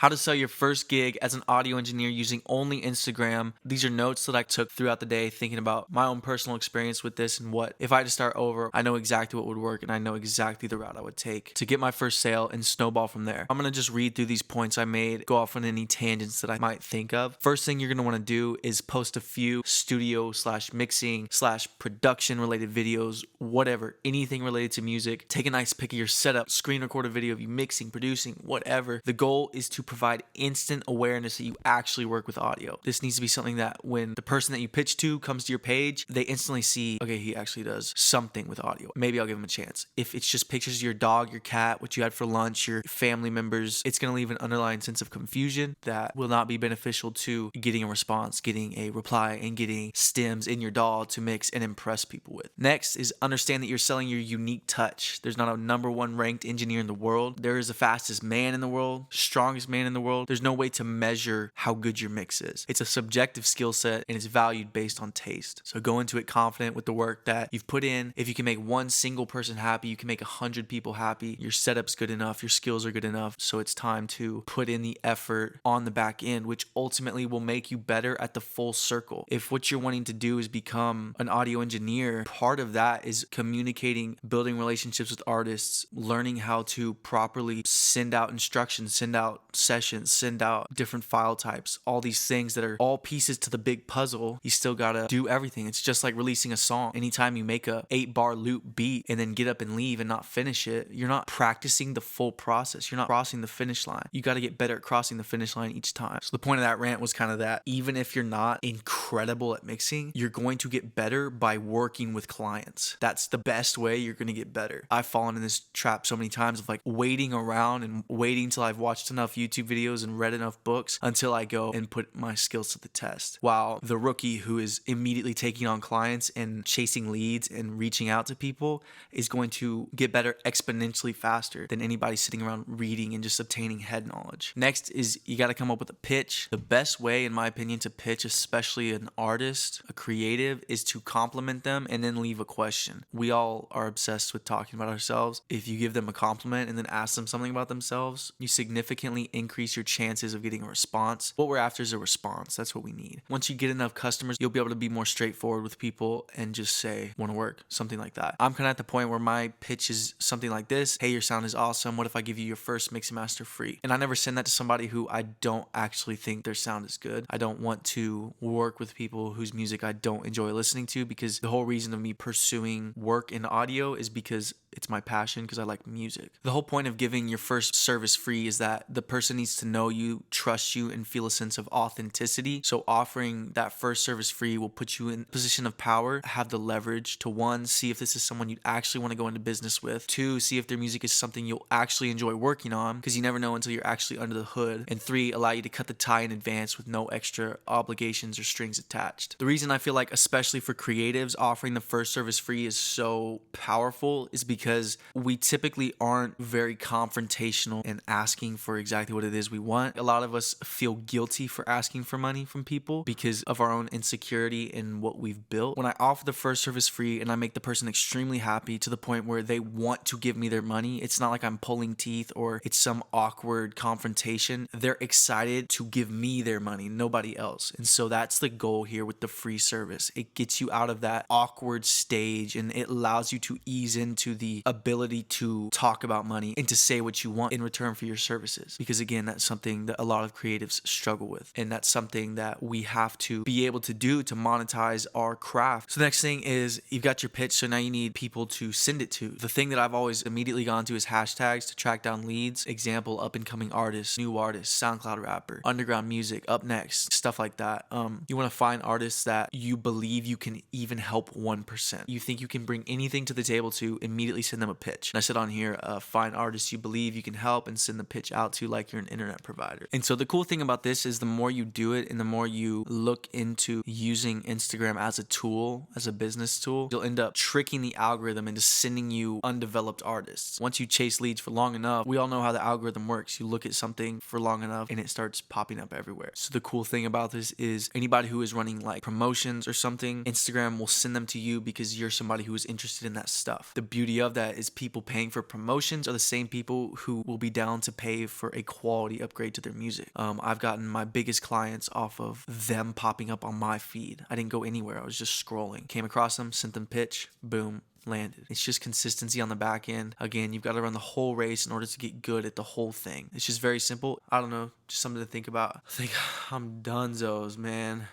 How to sell your first gig as an audio engineer using only Instagram. These are notes that I took throughout the day thinking about my own personal experience with this and what, if I had to start over, I know exactly what would work and I know exactly the route I would take to get my first sale and snowball from there. I'm going to just read through these points I made, go off on any tangents that I might think of. First thing you're going to want to do is post a few studio/mixing/production related videos, whatever, anything related to music. Take a nice pic of your setup, screen record a video of you mixing, producing, whatever. The goal is to provide instant awareness that you actually work with audio. This needs to be something that when the person that you pitch to comes to your page, they instantly see, okay, he actually does something with audio. Maybe I'll give him a chance. If it's just pictures of your dog, your cat, what you had for lunch, your family members, it's going to leave an underlying sense of confusion that will not be beneficial to getting a response, getting a reply, and getting stems in your DAW to mix and impress people with. Next is understand that you're selling your unique touch. There's not a number one ranked engineer in the world. There is the fastest man in the world, strongest man in the world. There's no way to measure how good your mix is. It's a subjective skill set and it's valued based on taste. So go into it confident with the work that you've put in. If you can make one single person happy, you can make 100 people happy. Your setup's good enough, your skills are good enough. So it's time to put in the effort on the back end, which ultimately will make you better at the full circle. If what you're wanting to do is become an audio engineer, part of that is communicating, building relationships with artists, learning how to properly send out instructions, send out sessions, send out different file types, all these things that are all pieces to the big puzzle. You still gotta do everything. It's just like releasing a song. Anytime you make a 8-bar loop beat and then get up and leave and not finish it, you're not practicing the full process. You're not crossing the finish line. You gotta get better at crossing the finish line each time. So the point of that rant was kind of that even if you're not incredible at mixing, you're going to get better by working with clients. That's the best way you're gonna get better. I've fallen in this trap so many times of like waiting around and waiting till I've watched enough YouTube videos and read enough books until I go and put my skills to the test. While the rookie who is immediately taking on clients and chasing leads and reaching out to people is going to get better exponentially faster than anybody sitting around reading and just obtaining head knowledge. Next is you got to come up with a pitch. The best way, in my opinion, to pitch, especially an artist, a creative, is to compliment them and then leave a question. We all are obsessed with talking about ourselves. If you give them a compliment and then ask them something about themselves, you significantly increase your chances of getting a response. What we're after is a response. That's what we need. Once you get enough customers, you'll be able to be more straightforward with people and just say, want to work, something like that. I'm kind of at the point where my pitch is something like this. Hey, your sound is awesome. What if I give you your first mix and master free? And I never send that to somebody who I don't actually think their sound is good. I don't want to work with people whose music I don't enjoy listening to, because the whole reason of me pursuing work in audio is because it's my passion, because I like music. The whole point of giving your first service free is that the person needs to know you, trust you, and feel a sense of authenticity. So offering that first service free will put you in a position of power, have the leverage to, one, see if this is someone you actually want to go into business with, two, see if their music is something you'll actually enjoy working on, because you never know until you're actually under the hood, and three, allow you to cut the tie in advance with no extra obligations or strings attached. The reason I feel like, especially for creatives, offering the first service free is so powerful is because we typically aren't very confrontational in asking for exactly what it is we want. A lot of us feel guilty for asking for money from people because of our own insecurity in what we've built. When I offer the first service free and I make the person extremely happy to the point where they want to give me their money, it's not like I'm pulling teeth or it's some awkward confrontation. They're excited to give me their money, nobody else. And so that's the goal here with the free service. It gets you out of that awkward stage and it allows you to ease into the ability to talk about money and to say what you want in return for your services. Because again, that's something that a lot of creatives struggle with. And that's something that we have to be able to do to monetize our craft. So the next thing is you've got your pitch. So now you need people to send it to. The thing that I've always immediately gone to is hashtags to track down leads. Example, up and coming artists, new artists, SoundCloud rapper, underground music, up next, stuff like that. You want to find artists that you believe you can even help 1%. You think you can bring anything to the table to immediately send them a pitch. And I said on here, find artists you believe you can help and send the pitch out to like you're an internet provider. And so the cool thing about this is the more you do it and the more you look into using Instagram as a tool, as a business tool, you'll end up tricking the algorithm into sending you undeveloped artists. Once you chase leads for long enough, we all know how the algorithm works. You look at something for long enough and it starts popping up everywhere. So the cool thing about this is anybody who is running like promotions or something, Instagram will send them to you because you're somebody who is interested in that stuff. The beauty of love that is people paying for promotions are the same people who will be down to pay for a quality upgrade to their music. I've gotten my biggest clients off of them popping up on my feed. I didn't go anywhere. I was just scrolling. Came across them, sent them pitch, boom, landed. It's just consistency on the back end. Again, you've got to run the whole race in order to get good at the whole thing. It's just very simple. I don't know, just something to think about. I think I'm donezo's, man.